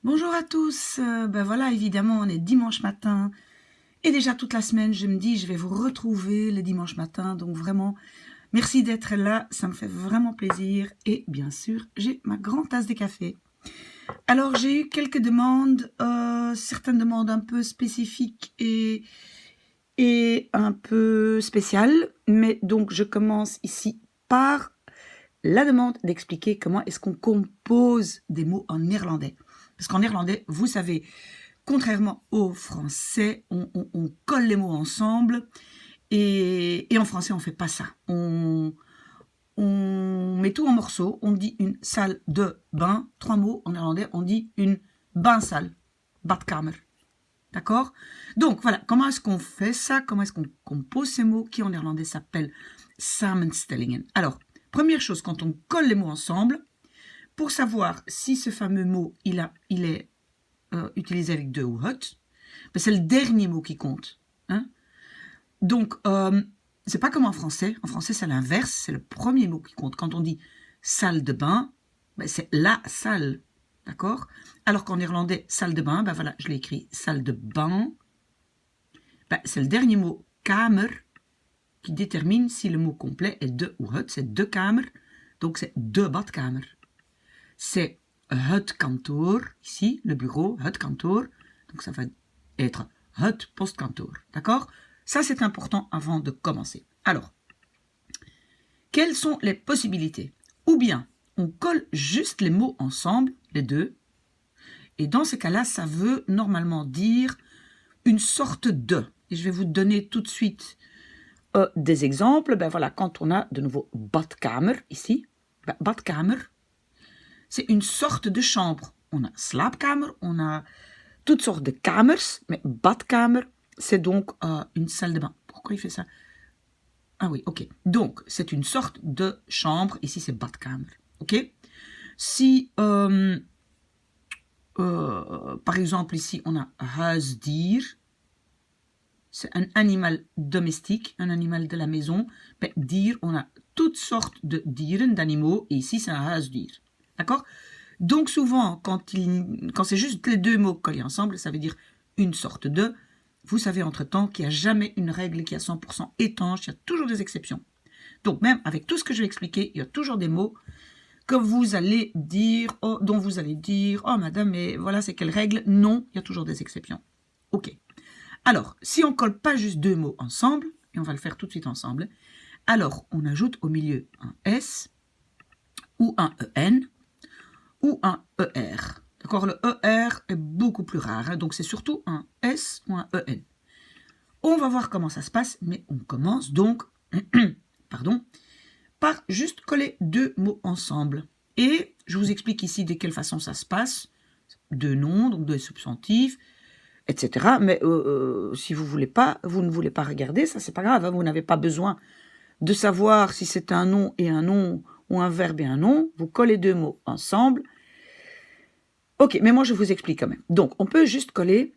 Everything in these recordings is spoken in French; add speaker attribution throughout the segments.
Speaker 1: Bonjour à tous, ben voilà, évidemment, on est dimanche matin et déjà toute la semaine, je me dis, je vais vous retrouver le dimanche matin, donc vraiment, merci d'être là, ça me fait vraiment plaisir et bien sûr, j'ai ma grande tasse de café. Alors, j'ai eu quelques demandes, certaines demandes un peu spécifiques et un peu spéciales, mais donc je commence ici par la demande d'expliquer comment est-ce qu'on compose des mots en néerlandais. Parce qu'en néerlandais, vous savez, contrairement au français, on colle les mots ensemble et en français, on ne fait pas ça. On met tout en morceaux. On dit une salle de bain, 3 mots. En néerlandais, on dit une bainsalle, badkamer. D'accord? Donc voilà, comment est-ce qu'on fait ça? Comment est-ce qu'on compose ces mots qui en néerlandais s'appellent samenstellingen? Alors, première chose, quand on colle les mots ensemble, pour savoir si ce fameux mot, il est utilisé avec de ou het, ben c'est le dernier mot qui compte. Hein? Donc, c'est pas comme en français. En français, c'est l'inverse, c'est le premier mot qui compte. Quand on dit salle de bain, ben c'est la salle. D'accord? Alors qu'en néerlandais, salle de bain, ben voilà, je l'ai écrit salle de bain. Ben, c'est le dernier mot kamer qui détermine si le mot complet est de ou het. C'est de kamer, donc c'est de badkamer. C'est het kantoor, ici, le bureau, het kantoor. Donc ça va être het postkantoor. D'accord? Ça, c'est important avant de commencer. Alors, quelles sont les possibilités? Ou bien, on colle juste les mots ensemble, les deux, et dans ce cas-là, ça veut normalement dire une sorte de. Et je vais vous donner tout de suite des exemples. Ben voilà, quand on a de nouveau badkamer, ici, ben, badkamer, c'est une sorte de chambre. On a slaapkamer, on a toutes sortes de kamers, mais badkamer, c'est donc une salle de bain. Pourquoi il fait ça? Ah oui, ok. Donc, c'est une sorte de chambre. Ici, c'est badkamer. Ok? Si, par exemple, ici, on a huisdier, c'est un animal domestique, un animal de la maison. Ben, dier, on a toutes sortes de dieren, d'animaux, et ici, c'est un huisdier. D'accord? Donc souvent, quand c'est juste les deux mots collés ensemble, ça veut dire une sorte de. Vous savez entre-temps qu'il n'y a jamais une règle qui est 100% étanche, il y a toujours des exceptions. Donc même avec tout ce que je vais expliquer, il y a toujours des mots que vous allez dire, dont vous allez dire, oh madame, mais voilà, c'est quelle règle? Non, il y a toujours des exceptions. Ok. Alors, si on ne colle pas juste deux mots ensemble, et on va le faire tout de suite ensemble, alors on ajoute au milieu un S ou un EN, ou un ER. D'accord? Le ER est beaucoup plus rare, hein, donc c'est surtout un S ou un EN. On va voir comment ça se passe, mais on commence donc pardon, par juste coller deux mots ensemble. Et je vous explique ici de quelle façon ça se passe. Deux noms, donc deux substantifs, etc. Mais si vous ne voulez pas regarder, ça c'est pas grave, hein, vous n'avez pas besoin de savoir si c'est un nom et un nom ou un verbe et un nom. Vous collez deux mots ensemble. Ok, mais moi je vous explique quand même. Donc, on peut juste coller.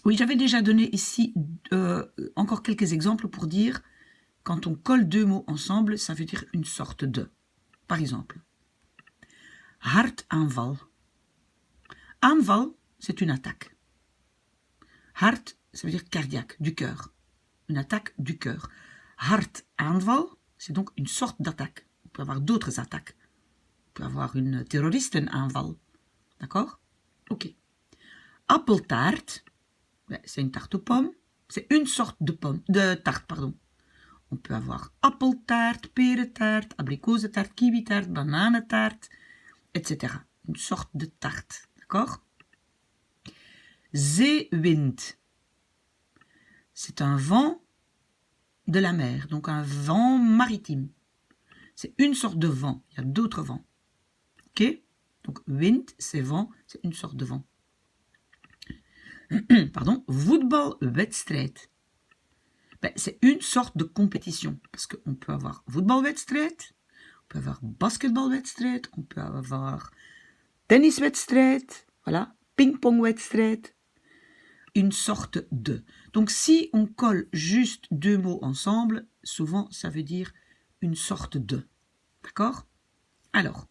Speaker 1: Oui, j'avais déjà donné ici encore quelques exemples pour dire quand on colle deux mots ensemble, ça veut dire une sorte de. Par exemple, hartaanval. Aanval, c'est une attaque. Hart, ça veut dire cardiaque, du cœur. Une attaque du cœur. Hartaanval, c'est donc une sorte d'attaque. On peut avoir d'autres attaques. On peut avoir une terroristenaanval. D'accord? Ok. Appeltaart, c'est une tarte aux pommes. C'est une sorte de tarte, pardon. On peut avoir appeltaart, perentaart, abrikozentaart, kiwitaart, bananentaart, etc. Une sorte de tarte, d'accord? Zeewind, c'est un vent de la mer, donc un vent maritime. C'est une sorte de vent, il y a d'autres vents. Ok? Donc wind, c'est vent, c'est une sorte de vent. Pardon, voetbalwedstrijd. Ben, c'est une sorte de compétition, parce qu'on peut avoir voetbalwedstrijd, on peut avoir basketbalwedstrijd, on peut avoir tenniswedstrijd, voilà, ping-pong-wedstrijd, une sorte de. Donc si on colle juste deux mots ensemble, souvent ça veut dire une sorte de. D'accord? Alors,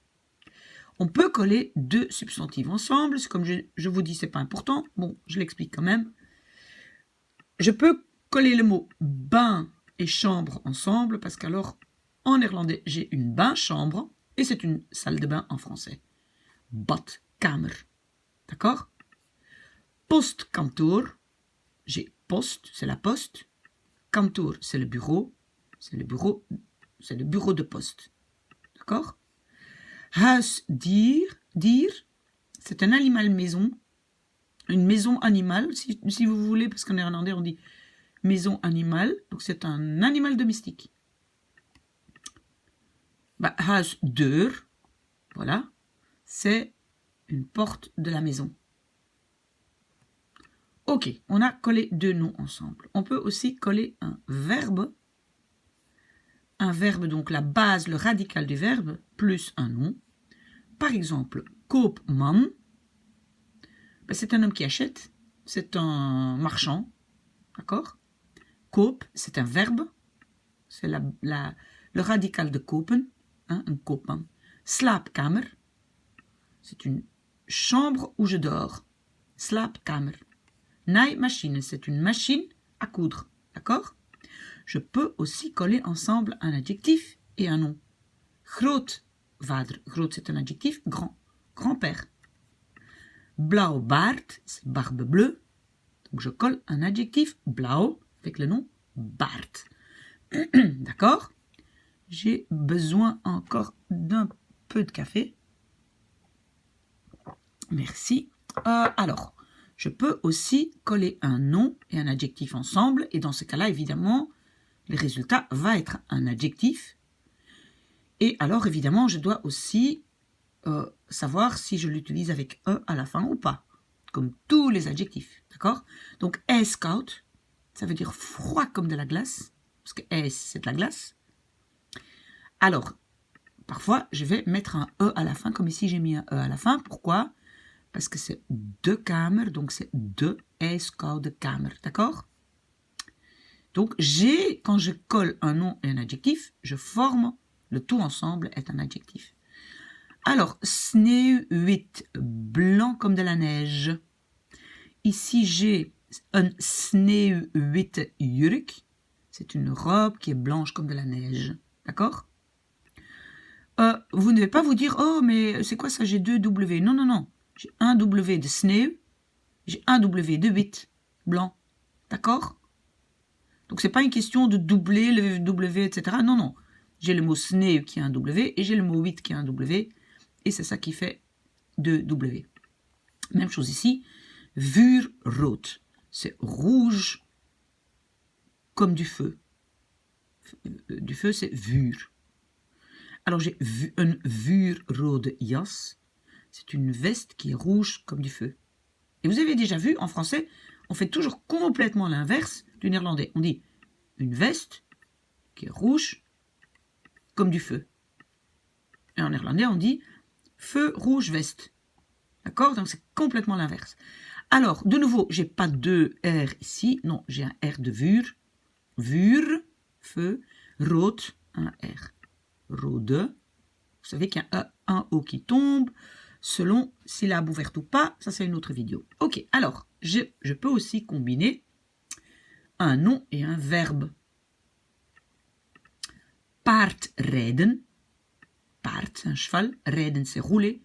Speaker 1: On peut coller deux substantifs ensemble. Comme je vous dis, c'est pas important. Bon, je l'explique quand même. Je peux coller le mot bain et chambre ensemble parce qu'alors, en néerlandais, j'ai une bain-chambre et c'est une salle de bain en français. Badkamer. D'accord? Postkantoor. J'ai poste, c'est la poste. Kantoor, c'est le bureau. C'est le bureau de poste. D'accord? Huisdier, c'est un animal maison. Une maison animale, si vous voulez, parce qu'en néerlandais on dit maison animale. Donc c'est un animal domestique. Huisdeur, voilà, c'est une porte de la maison. Ok, on a collé deux noms ensemble. On peut aussi coller un verbe. Un verbe, donc la base, le radical du verbe, plus un nom. Par exemple, koopman, c'est un homme qui achète, c'est un marchand, d'accord? Koop, c'est un verbe, c'est le radical de kopen, un koopman. Slaapkamer, c'est une chambre où je dors. Slaapkamer. Naaimachine, c'est une machine à coudre, d'accord? Je peux aussi coller ensemble un adjectif et un nom. Grootvader, groot c'est un adjectif, grand, grand-père. Blauw baard, c'est barbe bleue. Donc je colle un adjectif blauw avec le nom baard. D'accord? J'ai besoin encore d'un peu de café. Merci. Alors, je peux aussi coller un nom et un adjectif ensemble. Et dans ce cas-là, évidemment, le résultat va être un adjectif. Et alors, évidemment, je dois aussi savoir si je l'utilise avec E à la fin ou pas. Comme tous les adjectifs. D'accord? Donc, ijskoud, ça veut dire froid comme de la glace. Parce que ijs, c'est de la glace. Alors, parfois, je vais mettre un E à la fin, comme ici j'ai mis un E à la fin. Pourquoi? Parce que c'est de kamer, donc c'est de ijskoude kamer, d'accord? Donc, quand je colle un nom et un adjectif, je forme, le tout ensemble est un adjectif. Alors, sneeuwwit, blanc comme de la neige. Ici, j'ai un sneeuwwitte jurk, c'est une robe qui est blanche comme de la neige, d'accord? Vous ne devez pas vous dire, oh, mais c'est quoi ça, j'ai deux W. Non, non, non. J'ai un W de sneeuw, j'ai un W de wit, blanc. D'accord? Donc, c'est pas une question de doubler le W, etc. Non, non. J'ai le mot sneeuw qui a un W et j'ai le mot wit qui a un W. Et c'est ça qui fait deux W. Même chose ici. Vuurrood. C'est rouge comme du feu. Du feu, c'est vuur. Alors, j'ai un vuurrode jas. C'est une veste qui est rouge comme du feu. Et vous avez déjà vu, en français, on fait toujours complètement l'inverse du néerlandais. On dit une veste qui est rouge comme du feu. Et en néerlandais, on dit feu, rouge, veste. D'accord? Donc, c'est complètement l'inverse. Alors, de nouveau, j'ai pas deux R ici. Non, j'ai un R de vuur. Vuur, feu, rood, un R. Rode. Vous savez qu'il y a un O qui tombe. Selon syllabe ouverte ou pas, ça c'est une autre vidéo. Ok, alors, je peux aussi combiner un nom et un verbe. Paardrijden. Paard, c'est un cheval. Rijden, c'est rouler.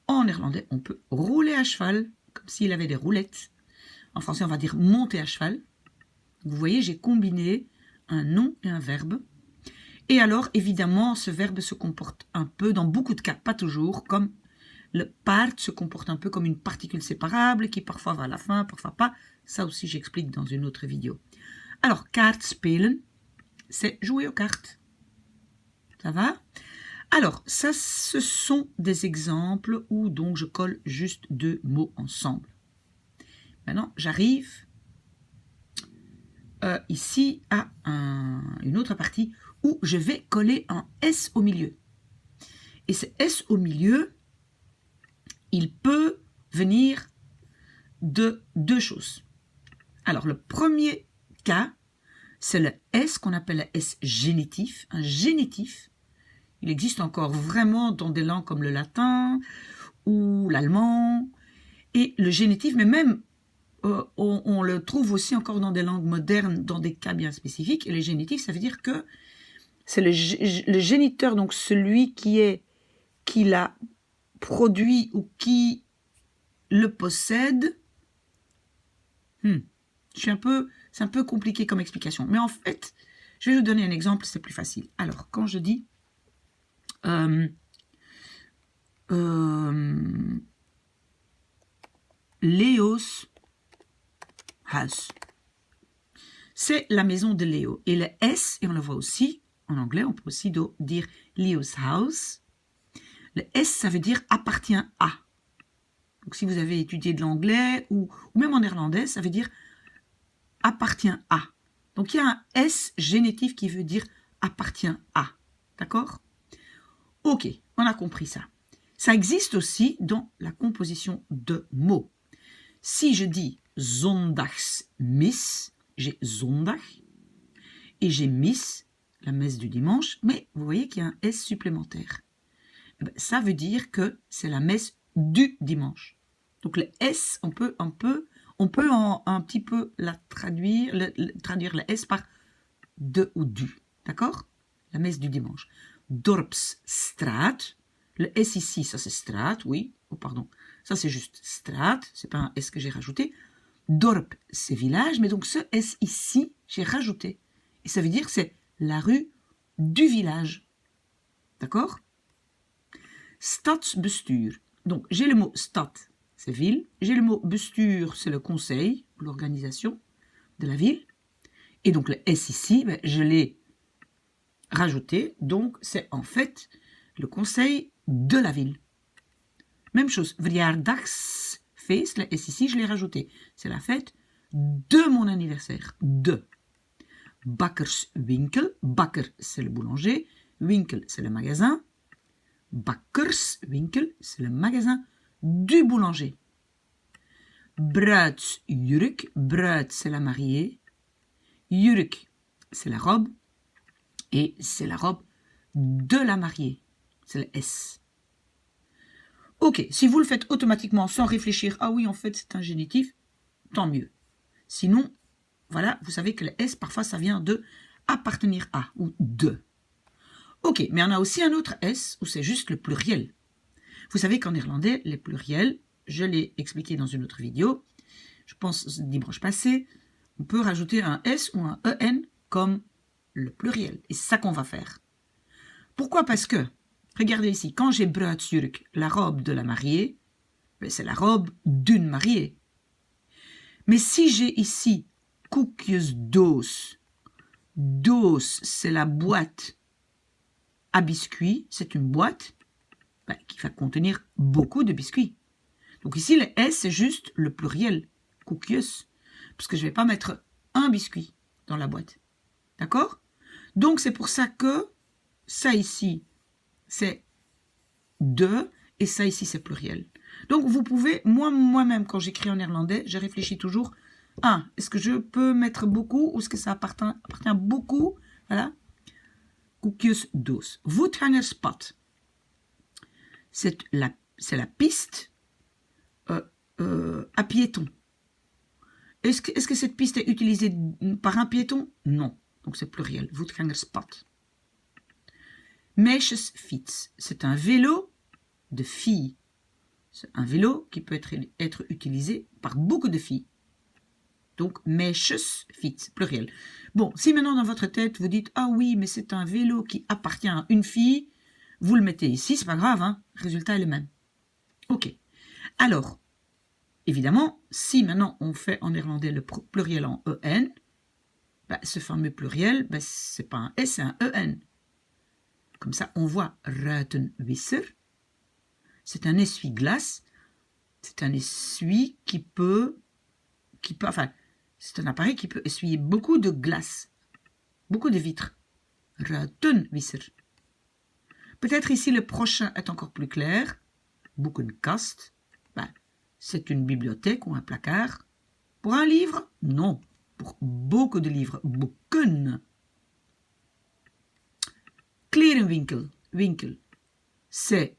Speaker 1: En néerlandais, on peut rouler à cheval, comme s'il avait des roulettes. En français, on va dire monter à cheval. Vous voyez, j'ai combiné un nom et un verbe. Et alors, évidemment, ce verbe se comporte un peu, dans beaucoup de cas, pas toujours, comme le paard se comporte un peu comme une particule séparable qui parfois va à la fin, parfois pas. Ça aussi, j'explique dans une autre vidéo. Alors, kaartspelen, c'est jouer aux cartes. Ça va? Alors, ça, ce sont des exemples où donc je colle juste deux mots ensemble. Maintenant, j'arrive ici à une autre partie où je vais coller un S au milieu. Et ce S au milieu, il peut venir de deux choses. Alors, le premier cas, c'est le S qu'on appelle le S génitif. Un génitif, Il existe encore vraiment dans des langues comme le latin ou l'allemand. Et le génitif, mais même on le trouve aussi encore dans des langues modernes, dans des cas bien spécifiques. Et le génitif, ça veut dire que c'est le géniteur, donc celui qui l'a produit ou qui le possède. C'est un peu compliqué comme explication. Mais en fait, je vais vous donner un exemple, c'est plus facile. Alors, quand je dis Leo's house, c'est la maison de Léo. Et le S, et on le voit aussi en anglais, on peut aussi dire Leo's house. Le S, ça veut dire appartient à. Donc si vous avez étudié de l'anglais ou même en néerlandais, ça veut dire appartient à. Donc il y a un S génitif qui veut dire appartient à. D'accord? Ok, on a compris ça. Ça existe aussi dans la composition de mots. Si je dis zondagsmis, j'ai zondag et j'ai miss, la messe du dimanche, mais vous voyez qu'il y a un S supplémentaire. Ça veut dire que c'est la messe du dimanche. Donc le S, on peut un petit peu la traduire le S par de ou du. D'accord? La messe du dimanche. Dorpsstraat. Le S ici, ça c'est straat, oui. Oh, pardon. Ça c'est juste straat. C'est pas un S que j'ai rajouté. Dorp, c'est village. Mais donc ce S ici, j'ai rajouté. Et ça veut dire que c'est la rue du village. D'accord? Stadsbestuur. Donc j'ai le mot stad, c'est ville. J'ai le mot bestuur, c'est le conseil, l'organisation de la ville. Et donc le S ici, je l'ai rajouté. Donc c'est en fait le conseil de la ville. Même chose, verjaardagsfeest, le S ici, je l'ai rajouté. C'est la fête de mon anniversaire. De. Bakkerswinkel. Bakker, c'est le boulanger. Winkel, c'est le magasin. Bakkerswinkel, c'est le magasin du boulanger. Bruidsjurk. Bruid, c'est la mariée. Jurk, c'est la robe. Et c'est la robe de la mariée. C'est le S. Ok, si vous le faites automatiquement sans réfléchir, ah oui, en fait, c'est un génitif, tant mieux. Sinon, voilà, vous savez que le S, parfois, ça vient de appartenir à ou de. Ok, mais on a aussi un autre S où c'est juste le pluriel. Vous savez qu'en néerlandais, les pluriels, je l'ai expliqué dans une autre vidéo, je pense dimanche passé, on peut rajouter un S ou un EN comme le pluriel. Et c'est ça qu'on va faire. Pourquoi? Parce que, regardez ici, quand j'ai bruidsjurk, la robe de la mariée, c'est la robe d'une mariée. Mais si j'ai ici koekjesdoos, doos, c'est la boîte à biscuits, c'est une boîte qui va contenir beaucoup de biscuits. Donc ici, le S, c'est juste le pluriel, koekjes, parce que je ne vais pas mettre un biscuit dans la boîte. D'accord? Donc c'est pour ça que ça ici, c'est de, et ça ici, c'est pluriel. Donc vous pouvez, moi-même, quand j'écris en néerlandais, je réfléchis toujours, est-ce que je peux mettre beaucoup, ou est-ce que ça appartient beaucoup, voilà. Koekjesdoos. Voetgangerspad. C'est la piste à piétons. Est-ce que cette piste est utilisée par un piéton? Non. Donc c'est pluriel. Voetgangerspad. Meisjesfiets. C'est un vélo de filles. C'est un vélo qui peut être utilisé par beaucoup de filles. Donc, meisjesfiets, pluriel. Bon, si maintenant dans votre tête vous dites, ah oui, mais c'est un vélo qui appartient à une fille, vous le mettez ici, c'est pas grave, hein, le résultat est le même. Ok. Alors, évidemment, si maintenant on fait en néerlandais le pluriel en EN, ce fameux pluriel, c'est pas un S, c'est un EN. Comme ça, on voit ruitenwisser. C'est un essuie-glace. C'est un essuie c'est un appareil qui peut essuyer beaucoup de glace, beaucoup de vitres. Ruitenwisser. Peut-être ici le prochain est encore plus clair. Boekenkast. C'est une bibliothèque ou un placard. Pour un livre? Non. Pour beaucoup de livres. Boeken. Klerenwinkel. winkel, c'est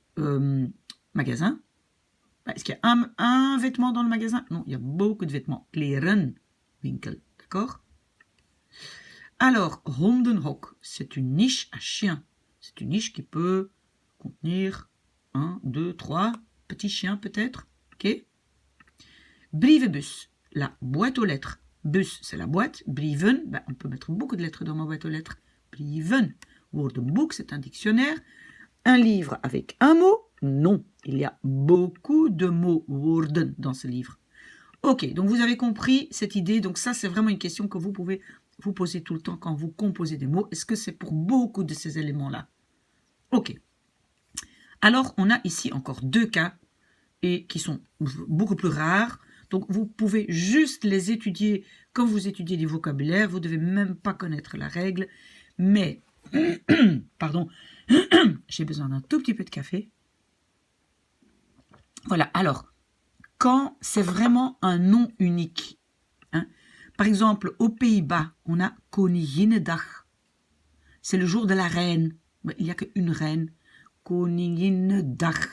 Speaker 1: magasin. Est-ce qu'il y a un vêtement dans le magasin? Non, il y a beaucoup de vêtements. Klerenwinkel, d'accord? Alors, hondenhok, c'est une niche à chiens. C'est une niche qui peut contenir 1, 2, 3 petits chiens peut-être. Ok? Brievenbus, la boîte aux lettres. Bus, c'est la boîte. Brieven, on peut mettre beaucoup de lettres dans ma boîte aux lettres. Brieven. Woordenboek, c'est un dictionnaire. Un livre avec un mot? Non, il y a beaucoup de mots woorden dans ce livre. Ok, donc vous avez compris cette idée. Donc ça, c'est vraiment une question que vous pouvez vous poser tout le temps quand vous composez des mots. Est-ce que c'est pour beaucoup de ces éléments-là? Ok. Alors, on a ici encore 2 cas et qui sont beaucoup plus rares. Donc, vous pouvez juste les étudier quand vous étudiez du vocabulaire. Vous ne devez même pas connaître la règle. Mais, pardon, j'ai besoin d'un tout petit peu de café. Voilà, alors, quand c'est vraiment un nom unique, hein, par exemple, aux Pays-Bas, on a Koninginnedag. C'est le jour de la reine. Il n'y a qu'une reine. Koninginnedag.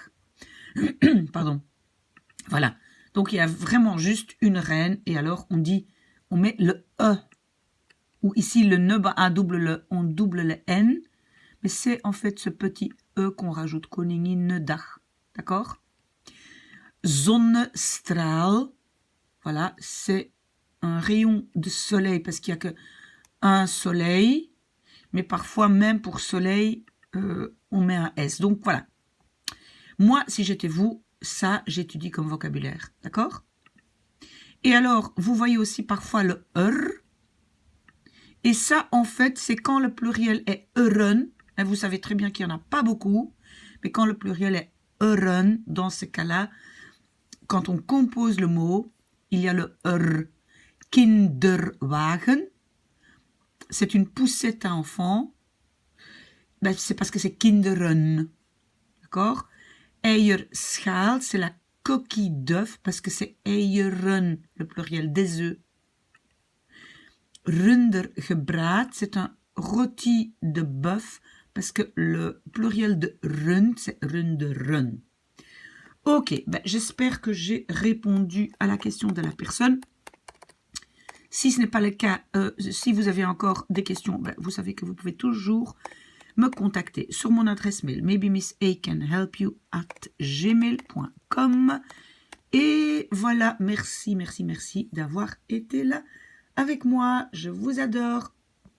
Speaker 1: Pardon. Voilà. Donc, il y a vraiment juste une reine. Et alors, on met le E. Ou ici, le ne, on double le N. Mais c'est en fait ce petit E qu'on rajoute. Koninginnedag. D'accord? Zonnestraal. Voilà, c'est un rayon de soleil parce qu'il n'y a qu'un soleil. Mais parfois, même pour soleil, on met un S. Donc, voilà. Moi, si j'étais vous, ça, j'étudie comme vocabulaire. D'accord? Et alors, vous voyez aussi parfois le Et ça, en fait, c'est quand le pluriel est euren. Et vous savez très bien qu'il n'y en a pas beaucoup. Mais quand le pluriel est euren, dans ce cas-là, quand on compose le mot, il y a le Kinderwagen. C'est une poussette à enfants. C'est parce que c'est kinderen. D'accord? Eierschaal, c'est la coquille d'œuf parce que c'est eieren, le pluriel des œufs. Rundergebraad, c'est un rôti de bœuf parce que le pluriel de rund, c'est runderen. Ok, j'espère que j'ai répondu à la question de la personne. Si ce n'est pas le cas, si vous avez encore des questions, vous savez que vous pouvez toujours me contacter sur mon adresse mail maybemissacanhelpyou@gmail.com. Et voilà, merci d'avoir été là avec moi. Je vous adore.